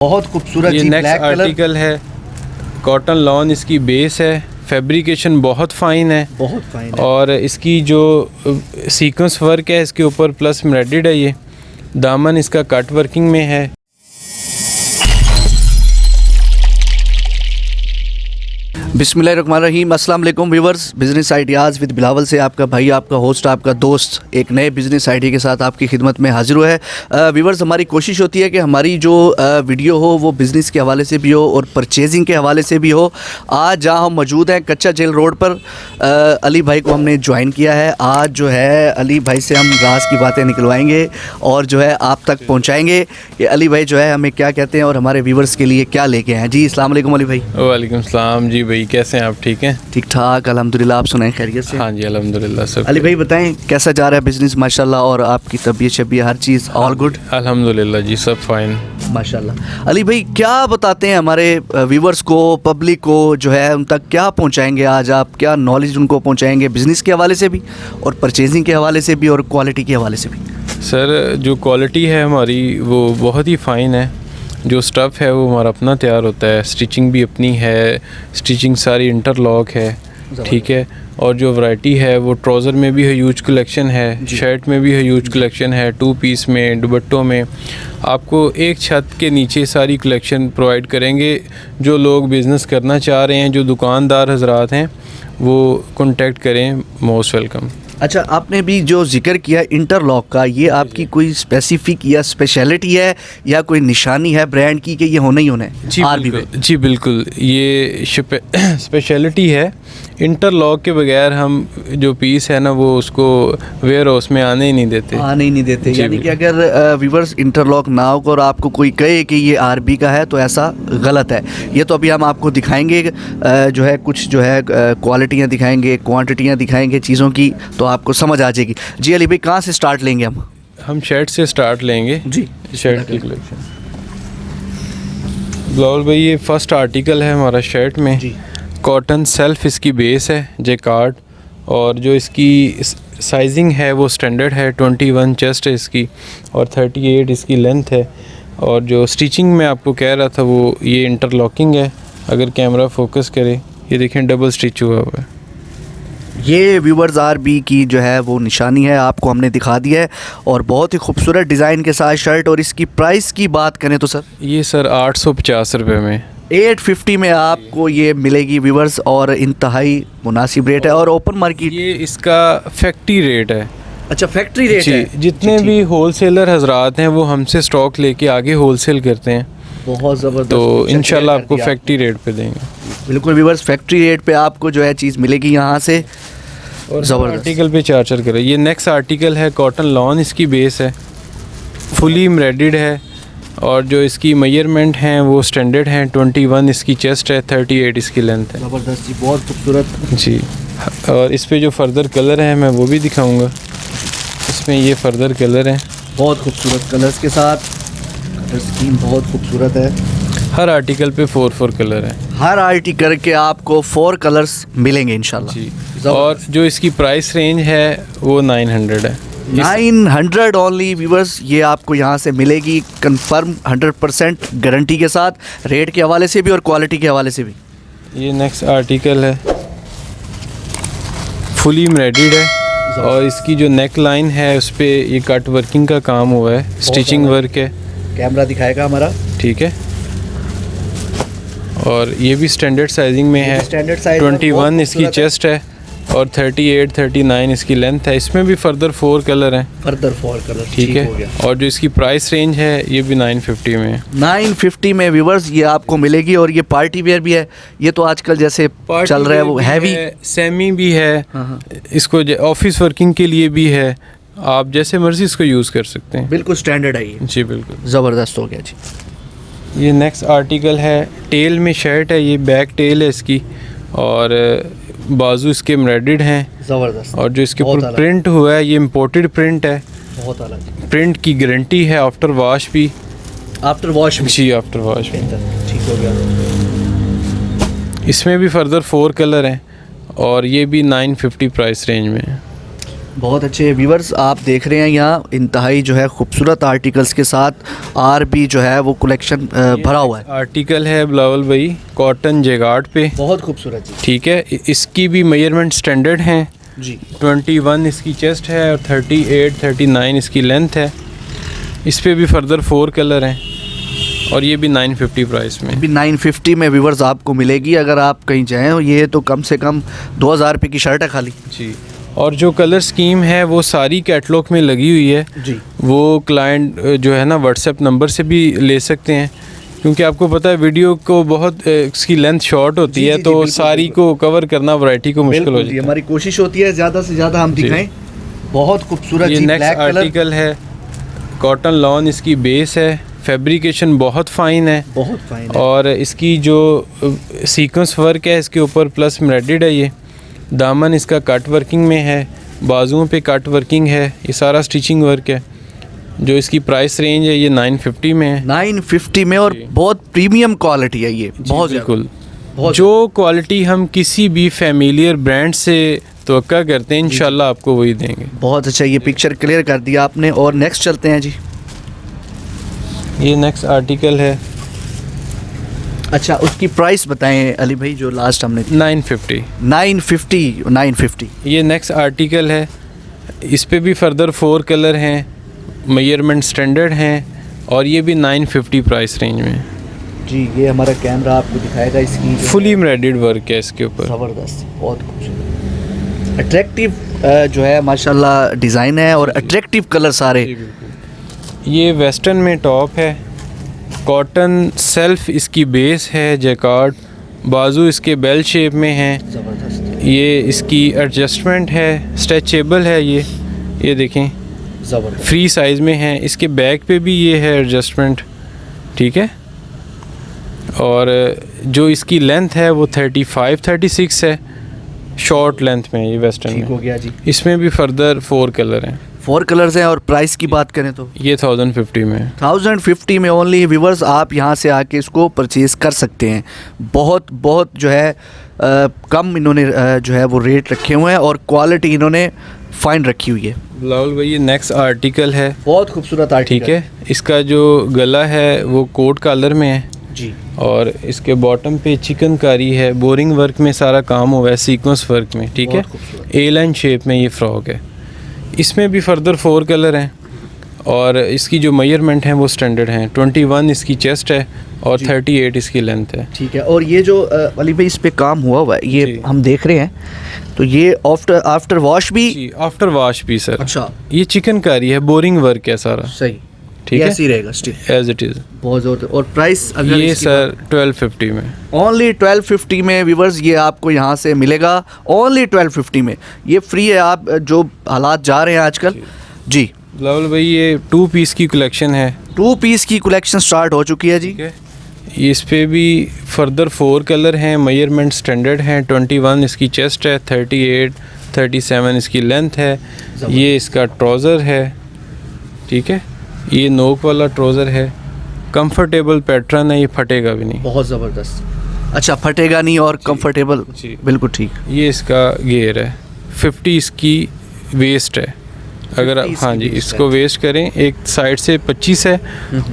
बहुत खूबसूरत ये जी नेक्स्ट ब्लैक कलर, आर्टिकल है, कॉटन लॉन इसकी बेस है, फैब्रिकेशन बहुत फ़ाइन है बहुत फाइन है। और इसकी जो सीक्वेंस वर्क है इसके ऊपर प्लस एम्ब्रॉयडर्ड है। ये दामन इसका कट वर्किंग में है। बिस्मिल्लाहिर्रहमानिर्रहीम, अस्सलाम वालेकुम viewers. Business ideas with Bilawal से आपका भाई, आपका होस्ट, आपका दोस्त एक नए बिज़नेस आइडिया के साथ आपकी खिदमत में हाजिर हुआ है। व्यूवर्स, हमारी कोशिश होती है कि हमारी जो वीडियो हो वो बिज़नेस के हवाले से भी हो और परचेजिंग के हवाले से भी हो। आज जहाँ हम मौजूद हैं कच्चा जेल रोड पर, अली भाई को हमने ज्वाइन किया है। आज जो है अली भाई से हम राज की बातें निकलवाएंगे और जो है आप तक पहुँचाएँगे कि अली भाई जो है हमें क्या कहते हैं और हमारे व्यूवर्स के लिए क्या लेके आए हैं। जी अस्सलाम वालेकुम अली भाई। वालेकुम सलाम जी भाई, कैसे हैं आप? ठीक हैं? ठीक ठाक अल्हम्दुलिल्लाह, आप सुनाएं खैरियत से? हाँ जी अल्हम्दुलिल्लाह सब। अली भाई बताएं कैसा जा रहा है बिजनेस? माशाल्लाह, और आपकी तबीयत शबीयत हर चीज़ ऑल गुड? अल्हम्दुलिल्लाह जी सब फाइन माशाल्लाह। अली भाई क्या बताते हैं हमारे व्यूवर्स को, पब्लिक को जो है उन तक क्या पहुंचाएंगे आज आप? क्या नॉलेज उनको पहुंचाएंगे बिज़नेस के हवाले से भी और परचेजिंग के हवाले से भी और क्वालिटी के हवाले से भी? सर, जो क्वालिटी है हमारी वो बहुत ही फ़ाइन है। जो स्टफ़ है वो हमारा अपना तैयार होता है, स्टिचिंग भी अपनी है, स्टिचिंग सारी इंटरलॉक है, ठीक है। और जो वैरायटी है वो ट्राउज़र में भी ह्यूज कलेक्शन है, शर्ट में भी ह्यूज कलेक्शन है, 2 पीस में, दुपट्टों में। आपको एक छत के नीचे सारी कलेक्शन प्रोवाइड करेंगे। जो लोग बिज़नेस करना चाह रहे हैं, जो दुकानदार हजरात हैं, वो कॉन्टेक्ट करें, मोस्ट वेलकम। अच्छा, आपने भी जो जिक्र किया इंटरलॉक का, ये आपकी कोई स्पेसिफिक या स्पेशलिटी है या कोई निशानी है ब्रांड की कि ये होना ही होना है? जी बिल्कुल, ये स्पेशलिटी है। इंटरलॉक के बगैर हम जो पीस है ना वो उसको वेयर हाउस में आने ही नहीं देते। यानी कि अगर व्यूवर्स इंटरलॉक ना हो और आपको कोई कहे कि ये आरबी का है तो ऐसा गलत है। ये तो अभी हम आपको दिखाएंगे, जो है कुछ जो है क्वालिटियाँ दिखाएंगे, क्वांटिटियाँ दिखाएंगे चीज़ों की, तो आपको समझ आ जाएगी। जी अली भाई, कहाँ से स्टार्ट लेंगे हम? हम शर्ट से स्टार्ट लेंगे जी। शर्ट की कलेक्शन बिलावल भाई, ये फर्स्ट आर्टिकल है हमारा शर्ट में जी। कॉटन सेल्फ इसकी बेस है, जेकार्ड, और जो इसकी साइजिंग है वो स्टैंडर्ड है। 21 चेस्ट है इसकी और 38 इसकी लेंथ है। और जो स्टिचिंग में आपको कह रहा था वो ये इंटरलॉकिंग है। अगर कैमरा फोकस करे, ये देखें डबल स्टिच हुआ हुआ है। ये व्यूवर्स आरबी की जो है वो निशानी है, आपको हमने दिखा दिया है और बहुत ही खूबसूरत डिज़ाइन के साथ शर्ट। और इसकी प्राइस की बात करें तो सर, ये सर 850 रुपये में, 850 में आपको ये मिलेगी व्यूवर्स, और इंतहाई मुनासिब रेट है। और ओपन मार्केट ये इसका फैक्ट्री रेट है। अच्छा, फैक्ट्री रेट है? जितने भी होलसेलर हजरात हैं वो हमसे स्टॉक लेके आगे होलसेल करते हैं। बहुत ज़बरदस्त। तो इंशाल्लाह आपको फैक्ट्री रेट पे देंगे। बिल्कुल व्यूवर्स, फैक्ट्री रेट पे आपको जो है चीज़ मिलेगी यहाँ से। और आर्टिकल पे चार्जर करें। ये नेक्स्ट आर्टिकल है, कॉटन लॉन इसकी बेस है, फुली एम्ब्रॉयडर्ड है। और जो इसकी मेजरमेंट हैं वो स्टैंडर्ड हैं। 21 इसकी चेस्ट है, 38 इसकी लेंथ है। ज़बरदस्त जी, बहुत खूबसूरत जी। और इस पे जो फर्दर कलर हैं मैं वो भी दिखाऊंगा। इसमें ये फर्दर कलर हैं, बहुत खूबसूरत कलर्स के साथ। कलर स्कीम बहुत खूबसूरत है। हर आर्टिकल पे 4 कलर हैं। हर आर्टिकल के आपको 4 कलर्स मिलेंगे इंशाल्लाह जी। और जो इसकी प्राइस रेंज है वो 900 है। 900 ओनली व्यूवर्स, ये आपको यहाँ से मिलेगी कंफर्म 100% गारंटी के साथ, रेट के हवाले से भी और क्वालिटी के हवाले से भी। ये नेक्स्ट आर्टिकल है, फुली एम्ब्रॉयडर्ड है और इसकी जो नेक लाइन है उस पर ये कट वर्किंग का काम हुआ है, स्टिचिंग वर्क है। कैमरा दिखाएगा हमारा, ठीक है। और ये भी स्टैंडर्ड साइजिंग में है। स्टैंडर्ड साइज 21 इसकी चेस्ट है और 38 39 इसकी लेंथ है। इसमें भी फर्दर 4 कलर हैं। फर्दर 4 कलर, ठीक है। और जो इसकी प्राइस रेंज है ये भी 950 में है। 950 में व्यूवर्स ये आपको मिलेगी। और ये पार्टी वेयर भी है, ये तो आजकल जैसे चल रहा है वो हैवी, सेमी भी है। इसको ऑफिस वर्किंग के लिए भी है, आप जैसे मर्जी इसको यूज़ कर सकते हैं। बिल्कुल स्टैंडर्ड है ये जी, बिल्कुल ज़बरदस्त हो गया जी। ये नेक्स्ट आर्टिकल है, टेल में शर्ट है, ये बैक टेल है इसकी और बाजू इसके एम्ब्रॉयडर्ड हैं। ज़बरदस्त। और जो इसके ऊपर प्रिंट हुआ है ये इम्पोर्टेड प्रिंट है। बहुत अलग। प्रिंट की गारंटी है, आफ्टर वॉश भी। आफ्टर वॉश जी, आफ्टर वॉश भी ठीक हो गया। इसमें भी फर्दर 4 कलर हैं और ये भी 950 प्राइस रेंज में है। बहुत अच्छे व्यूवर्स, आप देख रहे हैं यहाँ इंतहाई जो है खूबसूरत आर्टिकल्स के साथ आर भी जो है वो कलेक्शन भरा हुआ है। आर्टिकल है बिलावल भाई कॉटन जेगार्ड पे, बहुत खूबसूरत जी। ठीक है। इसकी भी मेजरमेंट स्टैंडर्ड हैं जी। 21 इसकी चेस्ट है और 38 39 इसकी लेंथ है। इस पे भी फर्दर 4 कलर हैं और ये भी 950 प्राइस में। भी 950 में व्यूवर्स आपको मिलेगी। अगर आप कहीं जाएँ, ये तो कम से कम 2000 रुपये की शर्ट है खाली जी। और जो कलर स्कीम है वो सारी कैटलॉग में लगी हुई है जी। वो क्लाइंट जो है ना व्हाट्सएप नंबर से भी ले सकते हैं, क्योंकि आपको पता है वीडियो को बहुत इसकी लेंथ शॉर्ट होती है, तो सारी को कवर करना वैरायटी को मुश्किल हो जाती है। हमारी कोशिश होती है ज़्यादा से ज़्यादा हम दिखाएं। बहुत खूबसूरत ये नेक्स्ट आर्टिकल है कॉटन लॉन, इसकी बेस है, फैब्रिकेशन बहुत फ़ाइन है, बहुत फाइन है। और इसकी जो सीक्वेंस वर्क है इसके ऊपर प्लस एम्ब्रॉयडर्ड है। ये दामन इसका कट वर्किंग में है, बाजुओं पे कट वर्किंग है, ये सारा स्टिचिंग वर्क है। जो इसकी प्राइस रेंज है ये 950 में है। 950 में, और बहुत प्रीमियम क्वालिटी है ये, बहुत बिल्कुल। जो क्वालिटी हम किसी भी फैमिलियर ब्रांड से तवक्का करते हैं इंशाल्लाह आपको वही देंगे। बहुत अच्छा, ये पिक्चर क्लियर कर दिया आपने। और नेक्स्ट चलते हैं जी। ये नेक्स्ट आर्टिकल है, अच्छा उसकी प्राइस बताएं अली भाई, जो लास्ट हमने 950। 950। ये नेक्स्ट आर्टिकल है, इस पे भी फर्दर 4 कलर हैं, मेजरमेंट स्टैंडर्ड हैं, और ये भी 950 प्राइस रेंज में जी। ये हमारा कैमरा आपको दिखाएगा इसकी फुली एम्ब्रॉयडर्ड वर्क है इसके ऊपर। ज़बरदस्त, बहुत खूबसूरत, अट्रैक्टिव जो है माशाल्लाह डिज़ाइन है, और अट्रैक्टिव कलर सारे। ये वेस्टर्न में टॉप है, कॉटन सेल्फ इसकी बेस है, जैकार्ड, बाजू इसके बेल शेप में हैं। ज़बरदस्त, ये इसकी एडजस्टमेंट है, स्ट्रेचेबल है ये देखें, ज़बरदस्त, फ्री साइज़ में है। इसके बैक पे भी ये है एडजस्टमेंट, ठीक है। और जो इसकी लेंथ है वो 35-36 है, शॉर्ट लेंथ में ये वेस्टर्न ठीक में। हो गया जी। इसमें भी फर्दर 4 कलर हैं। 4 कलर्स हैं। और प्राइस की बात करें तो ये 1050 में। 1050 में ओनली व्यूवर्स, आप यहाँ से आके इसको परचेज़ कर सकते हैं। बहुत जो है कम इन्होंने जो है वो रेट रखे हुए हैं, और क्वालिटी इन्होंने फाइन रखी हुई है। बिलावल भाई ये नेक्स्ट आर्टिकल है, बहुत खूबसूरत आर्टिकल, ठीक है। इसका जो गला है वो कोट कलर में है जी, और इसके बॉटम पे चिकनकारी है, बोरिंग वर्क में सारा काम हुआ है, सीक्वेंस वर्क में, ठीक है। ए लाइन शेप में ये फ्रॉक है। इसमें भी फर्दर 4 कलर हैं, और इसकी जो मेजरमेंट है वो स्टैंडर्ड हैं। 21 इसकी चेस्ट है और 38 इसकी लेंथ है, ठीक है। और ये जो अली भाई इस पे काम हुआ है, ये हम देख रहे हैं, तो ये आफ्टर वॉश भी? जी, आफ्टर वॉश भी सर। अच्छा, ये चिकनकारी है, बोरिंग वर्क है सारा, सही, ठीक है, ऐसे ही रहेगा स्टिल एज इट इज़। बहुत ज़बरदस्त। और प्राइस अगर ये सर 1250 में, ओनली 1250 में व्यूवर्स, ये आपको यहाँ से मिलेगा ओनली 1250 में। ये फ्री है, आप जो हालात जा रहे हैं आजकल जी। बिलावल भाई ये 2 पीस की कलेक्शन है, 2 पीस की कलेक्शन स्टार्ट हो चुकी है जी। ठीक है। इस पे भी फर्दर 4 कलर हैं, मेजरमेंट स्टैंडर्ड हैं। 21 इसकी चेस्ट है, 38 37 इसकी लेंथ है। ये इसका ट्राउज़र है, ठीक है। ये नोक वाला ट्राउज़र है, कंफर्टेबल पैटर्न है, ये फटेगा भी नहीं, बहुत ज़बरदस्त। अच्छा, फटेगा नहीं और कंफर्टेबल, जी। बिल्कुल ठीक। ये इसका घेर है, 50 इसकी वेस्ट है। अगर आप, हाँ जी, इसको वेस्ट करें, एक साइड से 25 है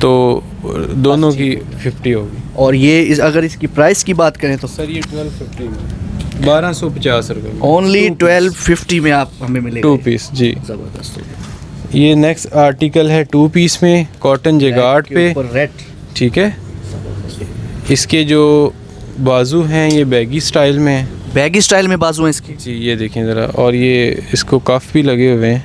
तो दोनों की 50 होगी। और ये अगर इसकी प्राइस की बात करें तो सर ये 1250 में, 1250 रुपये में, ओनली 1250 में आप हमें मिलेगा 2 पीस जी। ज़बरदस्त। ये नेक्स्ट आर्टिकल है 2 पीस में, कॉटन जेगार्ड पे, रेड, ठीक है। इसके जो बाजू हैं ये बैगी स्टाइल में है, बैगी स्टाइल में बाजू हैं इसकी जी, ये देखें ज़रा। और ये इसको कफ भी लगे हुए हैं,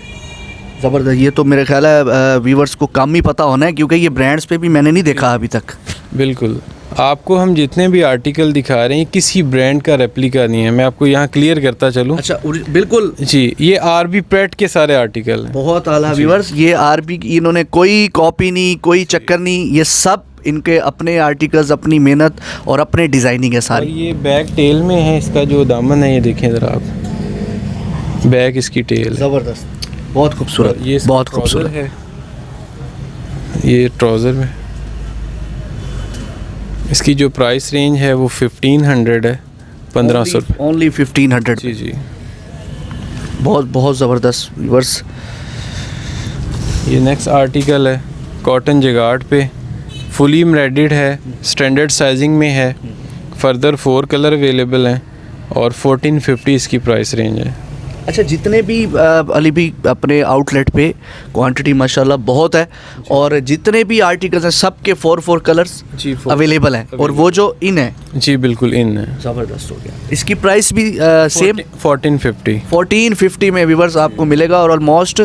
ज़बरदस्त। ये तो मेरे ख्याल है व्यूवर्स को कम ही पता होना है, क्योंकि ये ब्रांड्स पे भी मैंने नहीं देखा अभी तक। बिल्कुल। आपको हम जितने भी आर्टिकल दिखा रहे हैं किसी ब्रांड का रेप्लिका नहीं है, मैं आपको यहाँ क्लियर करता चलूँ। अच्छा, बिल्कुल जी, ये आरबी प्रेट के सारे आर्टिकल हैं। बहुत आला व्यूवर्स, ये आरबी की इन्होंने कोई कॉपी नहीं, कोई चक्कर नहीं, ये सब इनके अपने आर्टिकल्स, अपनी मेहनत और अपने डिज़ाइनिंग है और सारी। ये बैक टेल में है, इसका जो दामन है ये देखें ज़रा आप, बैक इसकी टेल है, ज़बरदस्त, बहुत खूबसूरत, ये इसका बहुत ट्राउज़र खूबसूरत है। ये ट्राउज़र में इसकी जो प्राइस रेंज है वो 1500 है, 1500 रुपये, ओनली 1500। जी जी। बहुत बहुत ज़बरदस्त व्यूअर्स। ये नेक्स्ट आर्टिकल है कॉटन जगार्ड पे, फुली एम्ब्रॉयडर्ड है, स्टैंडर्ड साइजिंग में है, फर्दर 4 कलर अवेलेबल हैं और 1450 इसकी प्राइस रेंज है। अच्छा, जितने भी अली भी अपने आउटलेट पे क्वांटिटी माशाल्लाह बहुत है और जितने भी आर्टिकल्स हैं सब के 4 कलर्स जी अवेलेबल हैं और वो जो इन है जी बिल्कुल इन है। ज़बरदस्त हो गया। इसकी प्राइस भी सेम 1450 में व्यूअर्स आपको मिलेगा और ऑलमोस्ट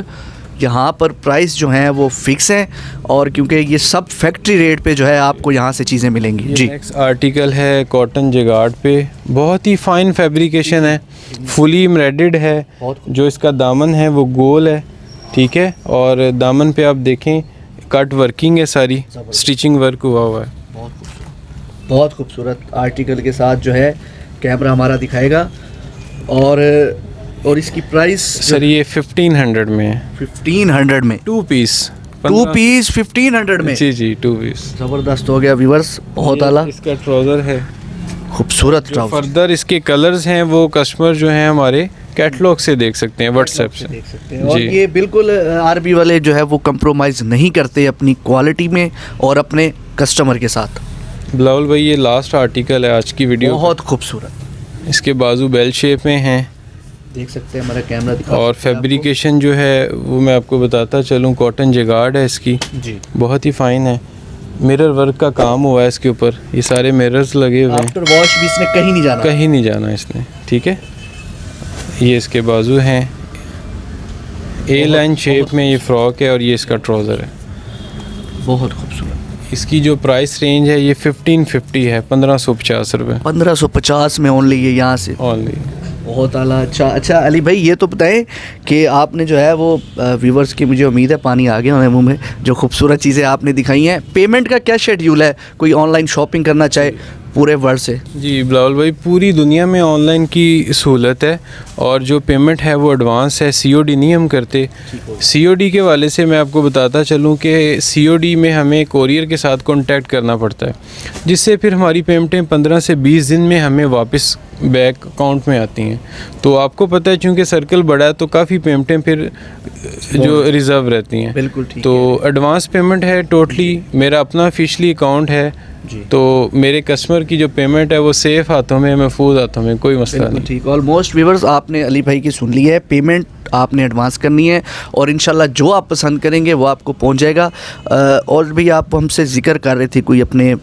यहाँ पर प्राइस जो हैं वो फिक्स हैं और क्योंकि ये सब फैक्ट्री रेट पे जो है आपको यहाँ से चीज़ें मिलेंगी। जी, नेक्स्ट आर्टिकल है कॉटन जगार्ड पे, बहुत ही फाइन फैब्रिकेशन है, फुली एम्ब्रॉयडर्ड है, जो इसका दामन है वो गोल है, ठीक है, और दामन पे आप देखें कट वर्किंग है, सारी स्टिचिंग वर्क हुआ है। बहुत खूबसूरत आर्टिकल के साथ जो है कैमरा हमारा दिखाएगा और इसकी प्राइस सर ये 1500 में है। 1500 में 2 पीस 1500 में? जी 2 पीस। ज़बरदस्त हो गया व्यूअर्स, बहुत आला। इसका ट्राउज़र है, खूबसूरत ट्राउज़र। फर्दर इसके कलर्स हैं वो कस्टमर जो हैं हमारे कैटलॉग से देख सकते हैं, व्हाट्सएप से देख सकते हैं। और ये बिल्कुल आरबी वाले जो है वो कंप्रोमाइज़ नहीं करते अपनी क्वालिटी में और अपने कस्टमर के साथ। बिलावल भाई ये लास्ट आर्टिकल है आज की वीडियो, बहुत खूबसूरत। इसके बाजू बेल शेप में हैं, देख सकते हैं, हमारा कैमरा दिखा। और फैब्रिकेशन जो है वो मैं आपको बताता चलूँ, कॉटन जगार्ड है इसकी जी, बहुत ही फाइन है, मिरर वर्क का काम हुआ है इसके ऊपर, ये सारे मिरर्स लगे हुए हैं, आफ्टर वॉश भी इसने कहीं नहीं जाना इसने, ठीक है। ये इसके बाजू हैं, ए लाइन शेप में ये फ्रॉक है और ये इसका ट्राउज़र है, बहुत खूबसूरत। इसकी जो प्राइस रेंज है ये 1550 है, 1550 रुपये। 1550 में ओनली ये यहाँ से ओनली, बहुत आला। अच्छा अली भाई ये तो बताएं कि आपने जो है वो व्यूवर्स की, मुझे उम्मीद है पानी आ गया मुंह में, जो खूबसूरत चीज़ें आपने दिखाई हैं, पेमेंट का क्या शेड्यूल है? कोई ऑनलाइन शॉपिंग करना चाहे पूरे वर्ल्ड से? जी बिलावल भाई पूरी दुनिया में ऑनलाइन की सहूलत है और जो पेमेंट है वो एडवांस है, सीओडी नहीं हम करते। सीओडी के वाले से मैं आपको बताता चलूँ कि सीओडी में हमें कोरियर के साथ कांटेक्ट करना पड़ता है, जिससे फिर हमारी पेमेंटें 15 से 20 दिन में हमें वापस बैक अकाउंट में आती हैं। तो आपको पता है चूँकि सर्कल बड़ा है तो काफ़ी पेमेंटें फिर जो रिज़र्व रहती हैं। बिल्कुल ठीक। तो एडवांस पेमेंट है टोटली, मेरा अपना ऑफिशियली अकाउंट है, तो मेरे कस्टमर की जो पेमेंट है वो सेफ़ हाथों में, महफूज हाथों में, कोई मसला नहीं। ठीक, ऑलमोस्ट व्यूअर्स आपने अली भाई की सुन ली है, पेमेंट आपने एडवांस करनी है और इंशाल्लाह जो आप पसंद करेंगे वो आपको पहुंच जाएगा। और भी आप हमसे जिक्र कर रहे थे कोई अपने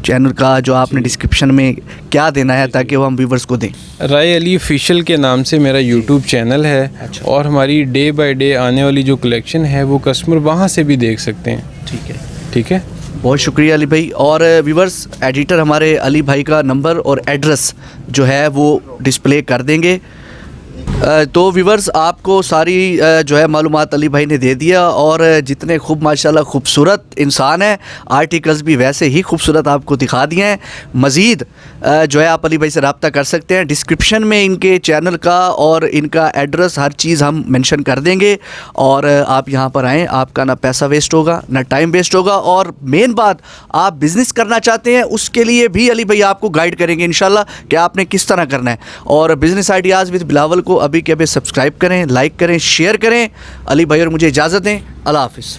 चैनल का, जो आपने डिस्क्रिप्शन में क्या देना है ताकि वो हम व्यूअर्स को दें? राय अली ऑफिशियल के नाम से मेरा यूट्यूब चैनल है। अच्छा। और हमारी डे बाय डे आने वाली जो कलेक्शन है वो कस्टमर वहाँ से भी देख सकते हैं। ठीक है, बहुत शुक्रिया अली भाई। और व्यूअर्स एडिटर हमारे अली भाई का नंबर और एड्रेस जो है वो डिस्प्ले कर देंगे। तो व्यूअर्स आपको सारी जो है मालूमात अली भाई ने दे दिया और जितने खूब माशाल्लाह खूबसूरत इंसान हैं, आर्टिकल्स भी वैसे ही खूबसूरत आपको दिखा दिए हैं। मज़ीद जो है आप अली भाई से रब्ता कर सकते हैं, डिस्क्रिप्शन में इनके चैनल का और इनका एड्रेस हर चीज़ हम मेंशन कर देंगे और आप यहाँ पर आएँ, आपका ना पैसा वेस्ट होगा ना टाइम वेस्ट होगा और मेन बात आप बिज़नेस करना चाहते हैं उसके लिए भी अली भाई आपको गाइड करेंगे इंशाल्लाह कि आपने किस तरह करना है। और बिज़नेस आइडियाज़ विद बिलावल को अभी के अभी सब्सक्राइब करें, लाइक करें, शेयर करें। अली भाई और मुझे इजाज़त दें। अल्लाह हाफ़िज़।